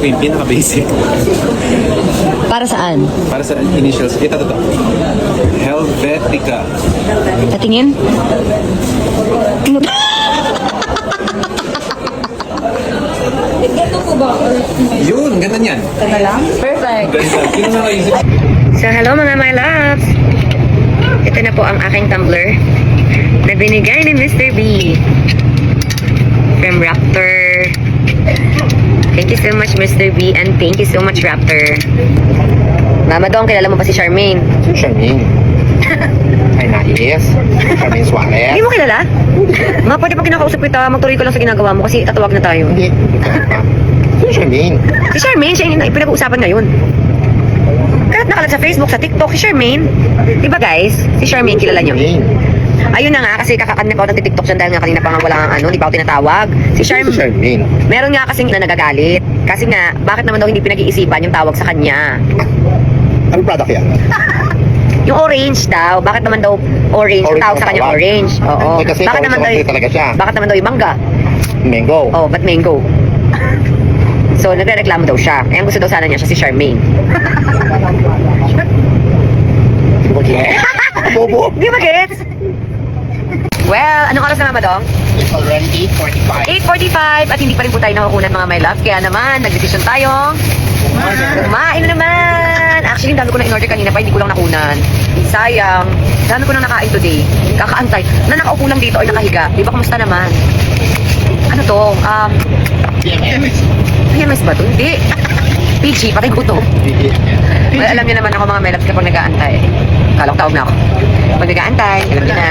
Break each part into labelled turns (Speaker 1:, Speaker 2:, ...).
Speaker 1: ko yung pinaka-basic.
Speaker 2: Para saan?
Speaker 1: Para sa initials. Ito. Helvetica.
Speaker 2: Patingin?
Speaker 1: Yun, ganda niyan.
Speaker 2: Perfect.
Speaker 1: Ganda. Sino nakaisip?
Speaker 2: So, hello mga my loves! Ito na po ang aking tumbler na binigay ni Mr. B from Raptor. Thank you so much, Mr. B, and thank you so much, Raptor. Mama Dong, kilala mo pa si Charmaine?
Speaker 3: Si Charmaine. Ay, nais. Charmaine Suarez.
Speaker 2: Hindi mo kilala? Ma, pwede pag kinakausap kita, magtuloy ko lang sa ginagawa mo kasi tatawag na tayo.
Speaker 3: Hindi. Si Charmaine.
Speaker 2: Si Charmaine, siya yung pinag-uusapan ngayon. Kalat na kalat sa Facebook, sa TikTok, si Charmaine. Diba guys? Si Charmaine, kilala niyo?
Speaker 3: Charmaine.
Speaker 2: Ayun na nga, kasi kakakanip ako ng TikTok siya dahil nga kanina pa nga wala kang hindi pa ako tinatawag. Si
Speaker 3: Si
Speaker 2: Charmaine,
Speaker 3: Charmaine.
Speaker 2: meron nga kasing na nagagalit. Kasi nga, bakit naman daw hindi pinag-iisipan yung tawag sa kanya?
Speaker 3: Anong product yan?
Speaker 2: Yung orange daw, bakit naman daw orange? Yung
Speaker 3: Orange
Speaker 2: tawag
Speaker 3: ang
Speaker 2: sa kanya
Speaker 3: tawag.
Speaker 2: orange. Oo.
Speaker 3: Eh, kasi
Speaker 2: Bakit
Speaker 3: orange
Speaker 2: naman daw
Speaker 3: orange talaga siya.
Speaker 2: bakit naman daw yung mangga?
Speaker 3: Mango.
Speaker 2: Oh, ba't mango? So, nagre-reklamo daw siya. Eh, ang gusto daw sana niya siya si Charmaine.
Speaker 3: Bobo.
Speaker 2: Di ba gets? Well, anong oras na nga ba dong?
Speaker 3: It's already 8:45.
Speaker 2: 8:45 at hindi pa rin po tayo nakukunan mga my love. Kaya naman, nag-decision tayong kumain na naman. Actually, dami ko na in-order kanina pa, hindi ko lang nakunan. Sayang. Dami ko na nakain today. Kakaantay. Na nakaupo lang dito ay nakahiga. Di ba, kumusta naman? Ano to? PMS ba to? Hindi. PG, patay ko to. Well, alam niyo naman ako mga my loves kapag nag-aantay. Kalong tawag na ako. Pag nag-aantay, alam niyo na.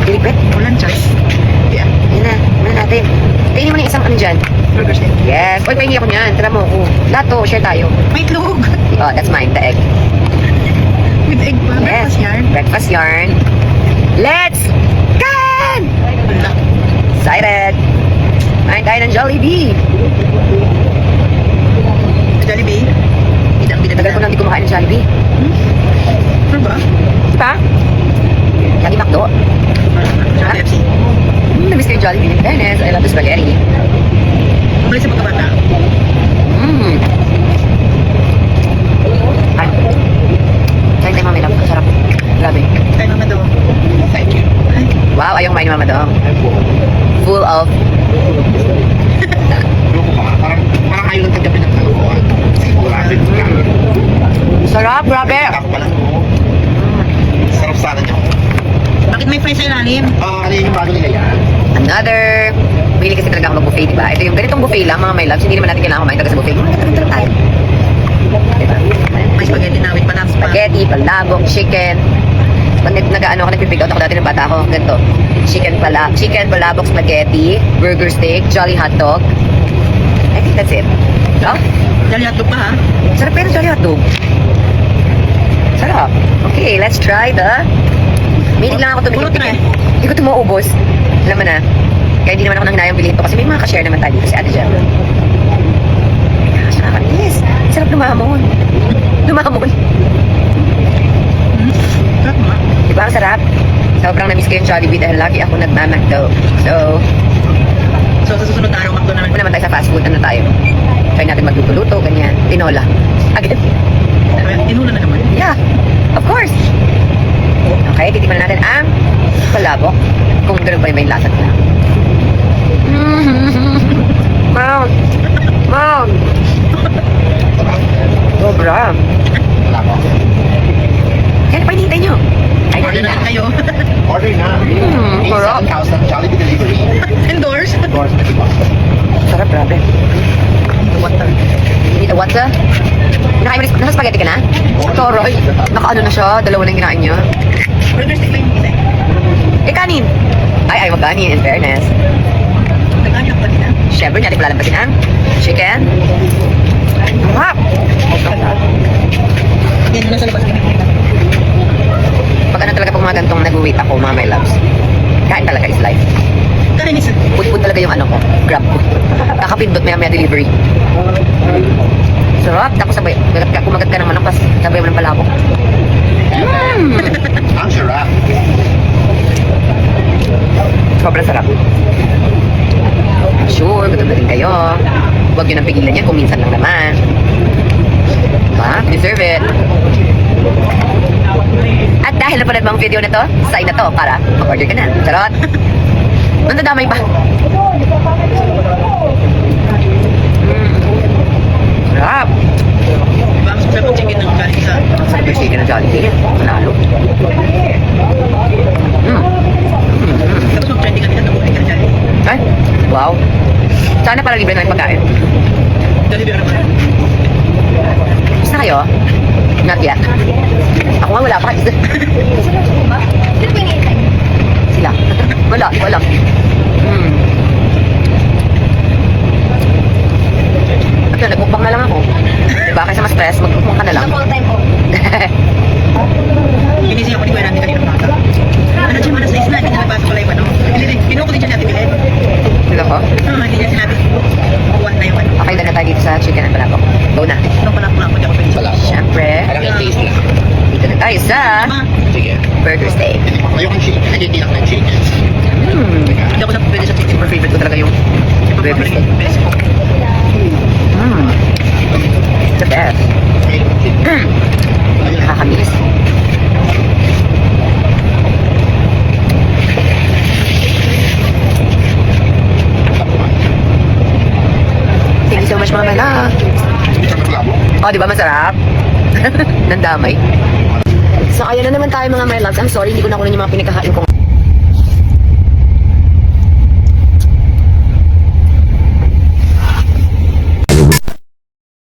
Speaker 2: Dilipit?
Speaker 4: Walang choice.
Speaker 2: Yun na, muna natin. Tingin mo na yung isang ano dyan.
Speaker 4: Burger steak.
Speaker 2: Yes. Uy, pahingi ako niyan. Tira mo ako. Lahat to, share tayo.
Speaker 4: May itlog.
Speaker 2: Oh, that's mine, the egg.
Speaker 4: With egg pa. Breakfast yarn.
Speaker 2: Breakfast yarn. Let's go! Excited! Kain tayo ng Jollibee.
Speaker 4: Jollibee.
Speaker 2: Tagal ko nang di kumakain ng Jollibee.
Speaker 4: Ano ba?
Speaker 2: Diba? Lagi McDo.
Speaker 4: KFC.
Speaker 2: Na-miss ko yung Jollibee. In fairness, I love the spaghetti.
Speaker 4: Mabalik sa pagkabata.
Speaker 2: Mmm. Ay. Kain tayo mami lang. Sarap. Grabe.
Speaker 4: Kaya naman daw.
Speaker 3: Thank you.
Speaker 2: Wow, ayaw kumain ni mama daw. Full of...
Speaker 3: Parang ayaw lang tagapin ng kalokohan. Sigurado ka.
Speaker 2: Sarap, grabe.
Speaker 3: Ako pala. Sarap sana niya.
Speaker 4: Bakit may fries sa ilalim?
Speaker 3: Ano yung bago nila yan?
Speaker 2: Another. Bili kasi talaga ako mag-buffet, diba? Ito yung ganitong buffet lang, mga my loves. Hindi naman natin kailangan kumain talaga sa buffet. Tulog tayo. Diba?
Speaker 4: May spaghetti na with panaps pa.
Speaker 2: Spaghetti, palabok, chicken. Pag nag-ano ako, nag-pick out ako dati ng bata ako. Ganito. Chicken, palabok, spaghetti, burger steak, jolly hotdog. I think that's it. No?
Speaker 4: Jolly hotdog pa ha?
Speaker 2: Sarap pero jolly hotdog. Sarap. Okay, let's try the... Minig lang ako
Speaker 4: Puro
Speaker 2: tumigil.
Speaker 4: try.
Speaker 2: Hindi ko ito mauubos. Alam mo na. Kaya hindi naman ako nang hinayang bilhin to kasi may mga ka-share naman tayo dito si Ate Jam. Gosh, nakakainis. Sarap lumamon. Lumamon.
Speaker 4: Sarap nga.
Speaker 2: Diba ang sarap? Sobrang na-miss ko yung Jollibee dahil lagi ako nagmamagdo. So,
Speaker 4: So sa susunod na araw, McDo naman.
Speaker 2: kung naman tayo sa fast food, ano tayo? Try natin magluto-luto, ganyan. Tinola. Again.
Speaker 4: Tinula na naman.
Speaker 2: Yeah, of course. Okay, titipan natin ang palabok. Kung gano'n ba yung may lasa nila. Wow! Wow! Sobra.
Speaker 3: Wala po.
Speaker 2: Kaya pa hinihintay nyo? Ay,
Speaker 4: Order na
Speaker 2: na.
Speaker 4: lang kayo.
Speaker 3: Order na.
Speaker 2: Sarap.
Speaker 3: 7,000 Jollibee delivery.
Speaker 4: Endorse.
Speaker 3: Doors na diba?
Speaker 2: Sarap, grabe.
Speaker 4: Water.
Speaker 2: Need a water? Nakain mo nasa spaghetti ka na? Toroy. Nakaano na siya, dalawa na yung kinain niya.
Speaker 4: Burger steak lang yung isa.
Speaker 2: Eh, kanin. Ay, wag kanin, in fairness.
Speaker 4: Nag-anak pa din ha?
Speaker 2: Siyempre, natin palalampasin ang chicken. Sarap!
Speaker 4: Yan na sa labas.
Speaker 2: Pag ano talaga pag mga gantong nag-wait ako, mga my loves. Kain talaga is life.
Speaker 4: Karinis.
Speaker 2: Put talaga yung ano ko, grab ko. Kakapindot maya delivery. Sarap, tapos sabay, kumagat ka ng manok, tapos sabay mo ng palabok.
Speaker 3: Ang sarap.
Speaker 2: Sobrang sarap. Sure, gutom na rin kayo. Huwag nyo nang pigilan yan kung minsan lang naman. Diba? Deserve it. At dahil napanood mo ang video na to, sign na to para mag-order ka na. Charot! Nandadamay pa. Sarap!
Speaker 4: Diba, mas masarap ang chicken ng galing sa...
Speaker 2: Sarap yung chicken na Jollibee. Manalo.
Speaker 4: Tapos mag-trending kanina, nabuhay ka na dyan.
Speaker 2: Ay, wow. Sana para libre na yung pagkain.
Speaker 4: Jollibee naman.
Speaker 2: Gusto kayo? Not yet. Ako nga wala pa. Sila. Wala, wala. Ito, nagmukbang na lang ako. Diba? Kaysa ma-stress, magmukbang ka na lang.
Speaker 4: Pinising ako ni Kuya Randy kanina umaga. Ano dyan, mana size na, hindi na nagpasok pala yung ano. Pinuko din siya natin bilhin.
Speaker 2: Sila ko?
Speaker 4: Hindi niya sinabi. Kuwan na yung ano.
Speaker 2: Okay, na tayo dito sa chicken at palato. Go na.
Speaker 4: Ano pala ako lang, hindi ako pwede.
Speaker 3: Wala.
Speaker 2: Siyempre,
Speaker 3: Parang i-taste lang.
Speaker 2: dito na tayo sa
Speaker 4: Ma,
Speaker 3: Sige.
Speaker 2: burger steak.
Speaker 3: Ayokong chicken. Hindi ako ng chicken.
Speaker 4: hindi ako pwede sa chicken.
Speaker 2: Super favorite ko talaga yung burger steak.
Speaker 4: Best ko.
Speaker 2: The best.
Speaker 3: Ayokong chicken.
Speaker 2: Nakakamiss. Thank you so much, Mama Love. Oh, di ba masarap? Nandamay. So, ayan na naman tayo mga my loves. I'm sorry, hindi ko na kunin yung mga pinagkakain kong